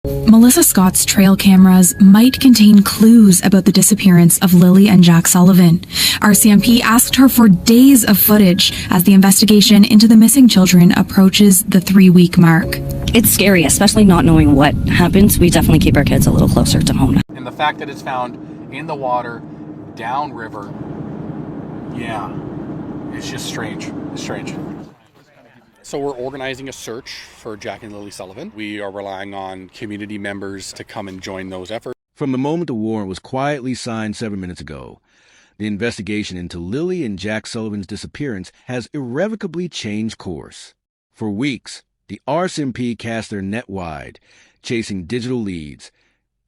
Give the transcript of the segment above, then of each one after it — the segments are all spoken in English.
Melissa Scott's trail cameras might contain clues about the disappearance of Lilly and Jack Sullivan. RCMP asked her for days of footage as the investigation into the missing children approaches the 3-week mark. It's scary, especially not knowing what happens. We definitely keep our kids a little closer to home. And the fact that it's found in the water, downriver, yeah, it's just strange. It's strange. So we're organizing a search for Jack and Lilly Sullivan. We are relying on community members to come and join those efforts. From the moment the warrant was quietly signed 7 minutes ago, the investigation into Lilly and Jack Sullivan's disappearance has irrevocably changed course. For weeks, the RCMP cast their net wide, chasing digital leads.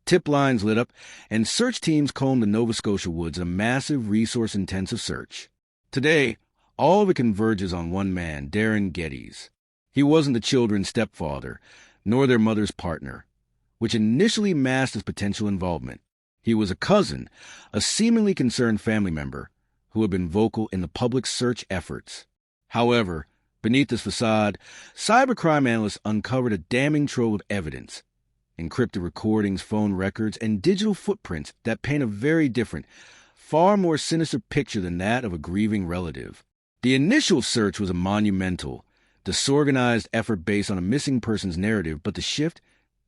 Tip lines lit up, and search teams combed the Nova Scotia woods in a massive, resource-intensive search. Today, all of it converges on one man, Darin Geddes. He wasn't the children's stepfather, nor their mother's partner, which initially masked his potential involvement. He was a cousin, a seemingly concerned family member, who had been vocal in the public search efforts. However, beneath this facade, cybercrime analysts uncovered a damning trove of evidence, encrypted recordings, phone records, and digital footprints that paint a very different, far more sinister picture than that of a grieving relative. The initial search was a monumental, disorganized effort based on a missing person's narrative, but the shift,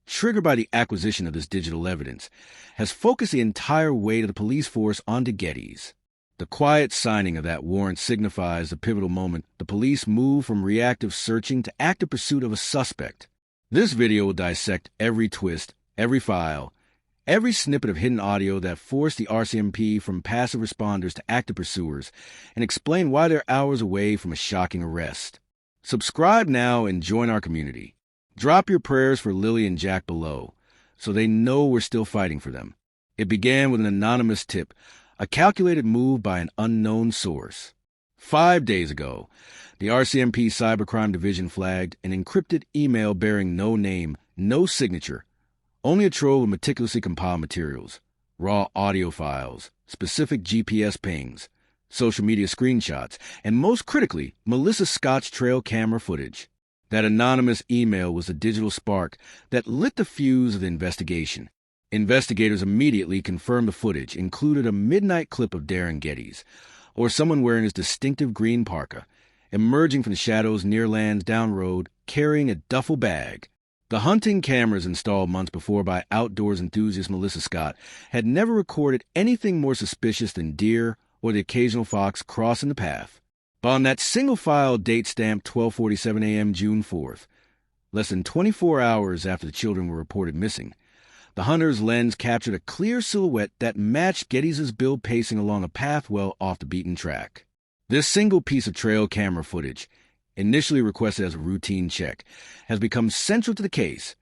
triggered by the acquisition of this digital evidence, has focused the entire weight of the police force onto Gaddes. The quiet signing of that warrant signifies the pivotal moment the police move from reactive searching to active pursuit of a suspect. This video will dissect every twist, every file, every snippet of hidden audio that forced the RCMP from passive responders to active pursuers, and explain why they're hours away from a shocking arrest. Subscribe now and join our community. Drop your prayers for Lilly and Jack below, so they know we're still fighting for them. It began with an anonymous tip, a calculated move by an unknown source. 5 days ago, the RCMP Cybercrime Division flagged an encrypted email bearing no name, no signature, only a trove of meticulously compiled materials, raw audio files, specific GPS pings, social media screenshots, and most critically, Melissa Scott's trail camera footage. That anonymous email was the digital spark that lit the fuse of the investigation. Investigators immediately confirmed the footage included a midnight clip of Darin Geddes, or someone wearing his distinctive green parka, emerging from the shadows near Lansdowne Road, carrying a duffel bag. The hunting cameras installed months before by outdoors enthusiast Melissa Scott had never recorded anything more suspicious than deer or the occasional fox crossing the path. But on that single-file date stamped 12:47 a.m. June 4th, less than 24 hours after the children were reported missing, the hunter's lens captured a clear silhouette that matched Geddes' build pacing along a path well off the beaten track. This single piece of trail camera footage, initially requested as a routine check, has become central to the case,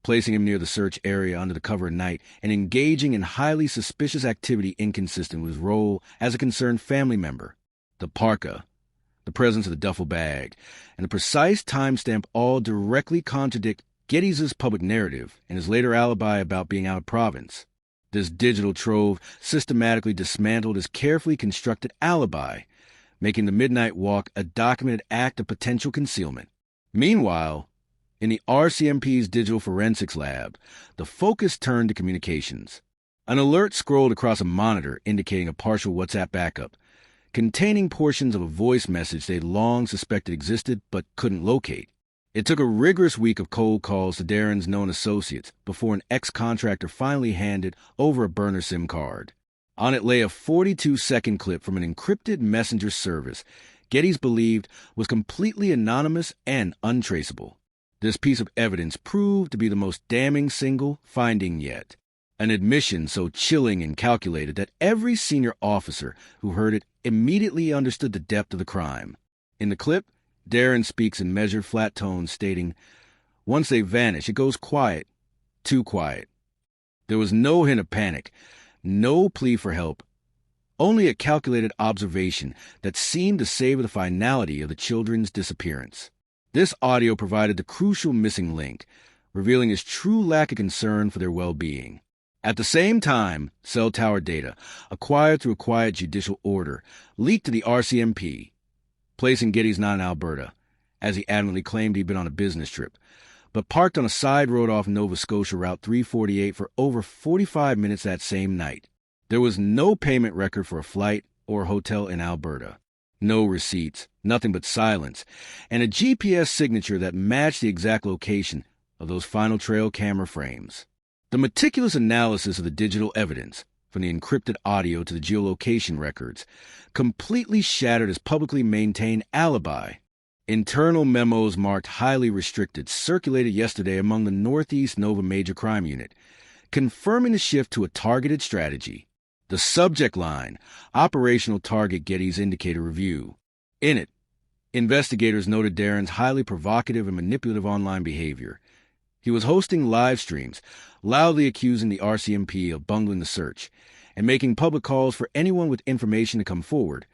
placing him near the search area under the cover of night and engaging in highly suspicious activity inconsistent with his role as a concerned family member. The parka, the presence of the duffel bag, and the precise timestamp all directly contradict Geddes' public narrative and his later alibi about being out of province. This digital trove systematically dismantled his carefully constructed alibi, making the midnight walk a documented act of potential concealment. Meanwhile, in the RCMP's digital forensics lab, the focus turned to communications. An alert scrolled across a monitor indicating a partial WhatsApp backup, containing portions of a voice message they'd long suspected existed but couldn't locate. It took a rigorous week of cold calls to Darren's known associates before an ex-contractor finally handed over a burner SIM card. On it lay a 42-second clip from an encrypted messenger service Geddes believed was completely anonymous and untraceable. This piece of evidence proved to be the most damning single finding yet. An admission so chilling and calculated that every senior officer who heard it immediately understood the depth of the crime. In the clip, Darren speaks in measured, flat tones, stating, "Once they vanish, it goes quiet, too quiet." There was no hint of panic, no plea for help, only a calculated observation that seemed to savor the finality of the children's disappearance. This audio provided the crucial missing link, revealing his true lack of concern for their well-being. At the same time, cell tower data, acquired through a quiet judicial order, leaked to the RCMP, placing Geddes not in Alberta, as he adamantly claimed he'd been on a business trip, but parked on a side road off Nova Scotia Route 348 for over 45 minutes that same night. There was no payment record for a flight or hotel in Alberta. No receipts, nothing but silence, and a GPS signature that matched the exact location of those final trail camera frames. The meticulous analysis of the digital evidence, from the encrypted audio to the geolocation records, completely shattered his publicly maintained alibi. Internal memos marked highly restricted circulated yesterday among the Northeast Nova Major Crime Unit, confirming the shift to a targeted strategy. The subject line, Operational Target Geddes Indicator Review. In it, investigators noted Darin's highly provocative and manipulative online behavior. He was hosting live streams, loudly accusing the RCMP of bungling the search, and making public calls for anyone with information to come forward,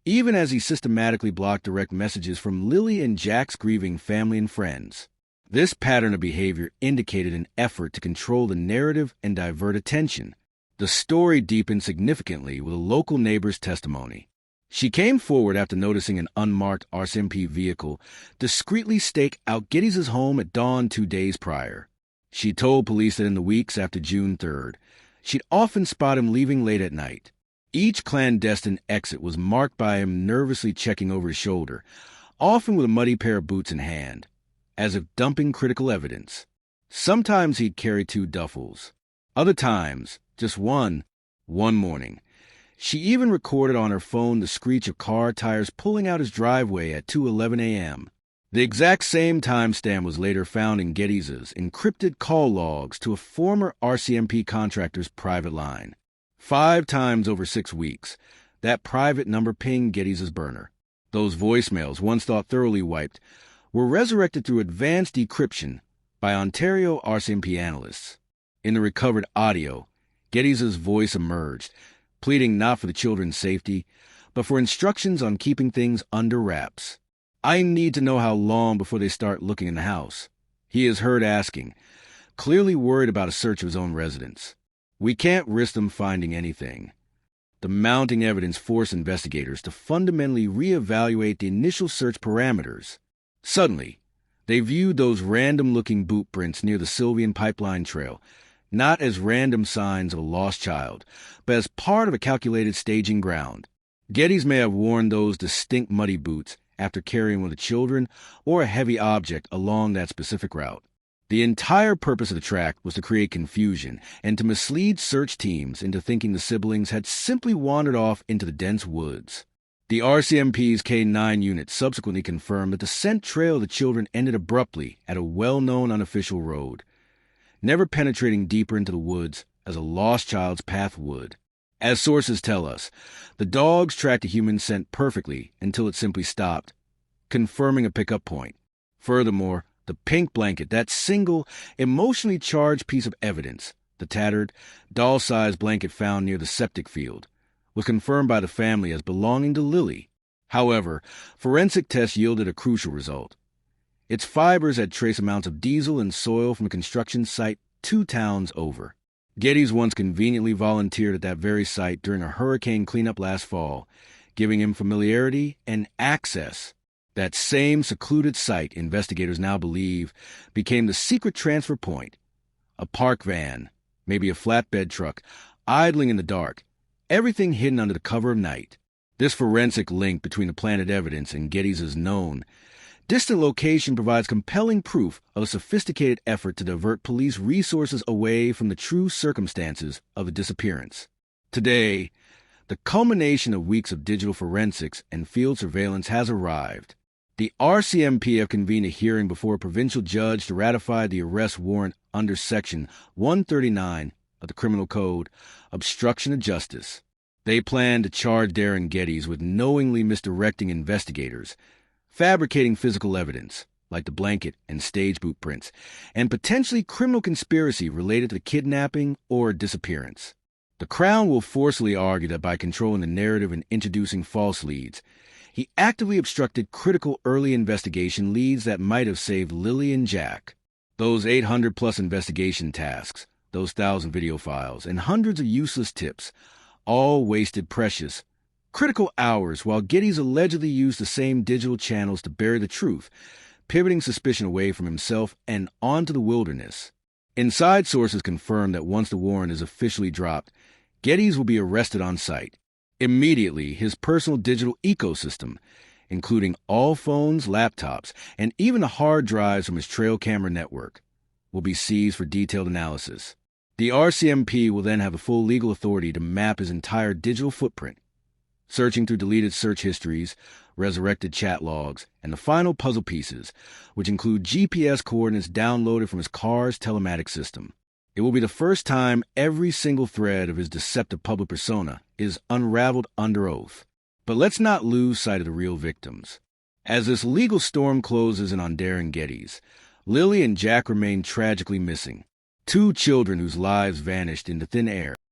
even as he systematically blocked direct messages from Lilly and Jack's grieving family and friends. This pattern of behavior indicated an effort to control the narrative and divert attention. The story deepened significantly with a local neighbor's testimony. She came forward after noticing an unmarked RCMP vehicle discreetly stake out Geddes' home at dawn 2 days prior. She told police that in the weeks after June 3rd, she'd often spot him leaving late at night. Each clandestine exit was marked by him nervously checking over his shoulder, often with a muddy pair of boots in hand, as if dumping critical evidence. Sometimes he'd carry 2 duffels. Other times, just one morning. She even recorded on her phone the screech of car tires pulling out his driveway at 2:11 a.m. The exact same timestamp was later found in Geddes' encrypted call logs to a former RCMP contractor's private line. 5 times over 6 weeks, that private number pinged Geddes' burner. Those voicemails, once thought thoroughly wiped, were resurrected through advanced decryption by Ontario RCMP analysts. In the recovered audio, Geddes' voice emerged, pleading not for the children's safety, but for instructions on keeping things under wraps. "I need to know how long before they start looking in the house," he is heard asking, clearly worried about a search of his own residence. "We can't risk them finding anything." The mounting evidence forced investigators to fundamentally reevaluate the initial search parameters. Suddenly, they viewed those random-looking boot prints near the Sylvian pipeline trail not as random signs of a lost child, but as part of a calculated staging ground. Geddes may have worn those distinct muddy boots after carrying one of the children or a heavy object along that specific route. The entire purpose of the track was to create confusion and to mislead search teams into thinking the siblings had simply wandered off into the dense woods. The RCMP's K-9 unit subsequently confirmed that the scent trail of the children ended abruptly at a well-known unofficial road, never penetrating deeper into the woods as a lost child's path would. As sources tell us, the dogs tracked the human scent perfectly until it simply stopped, confirming a pickup point. Furthermore, the pink blanket, that single, emotionally charged piece of evidence, the tattered, doll-sized blanket found near the septic field, was confirmed by the family as belonging to Lilly. However, forensic tests yielded a crucial result. Its fibers had trace amounts of diesel and soil from a construction site 2 towns over. Geddes once conveniently volunteered at that very site during a hurricane cleanup last fall, giving him familiarity and access. That same secluded site, investigators now believe, became the secret transfer point. A park van, maybe a flatbed truck, idling in the dark, everything hidden under the cover of night. This forensic link between the planted evidence and Geddes' known distant location provides compelling proof of a sophisticated effort to divert police resources away from the true circumstances of the disappearance. Today, the culmination of weeks of digital forensics and field surveillance has arrived. The RCMP have convened a hearing before a provincial judge to ratify the arrest warrant under Section 139 of the Criminal Code, obstruction of justice. They plan to charge Darin Geddes with knowingly misdirecting investigators, fabricating physical evidence, like the blanket and stage boot prints, and potentially criminal conspiracy related to the kidnapping or disappearance. The Crown will forcefully argue that by controlling the narrative and introducing false leads, he actively obstructed critical early investigation leads that might have saved Lilly and Jack. Those 800-plus investigation tasks, those 1,000 video files, and hundreds of useless tips, all wasted precious, critical hours while Geddes allegedly used the same digital channels to bury the truth, pivoting suspicion away from himself and onto the wilderness. Inside sources confirm that once the warrant is officially dropped, Geddes will be arrested on site. Immediately, his personal digital ecosystem, including all phones, laptops, and even the hard drives from his trail camera network, will be seized for detailed analysis. The RCMP will then have the full legal authority to map his entire digital footprint, searching through deleted search histories, resurrected chat logs, and the final puzzle pieces, which include GPS coordinates downloaded from his car's telematics system. It will be the first time every single thread of his deceptive public persona is unraveled under oath. But let's not lose sight of the real victims. As this legal storm closes in on Darin Geddes, Lilly and Jack remain tragically missing. Two children whose lives vanished into thin air.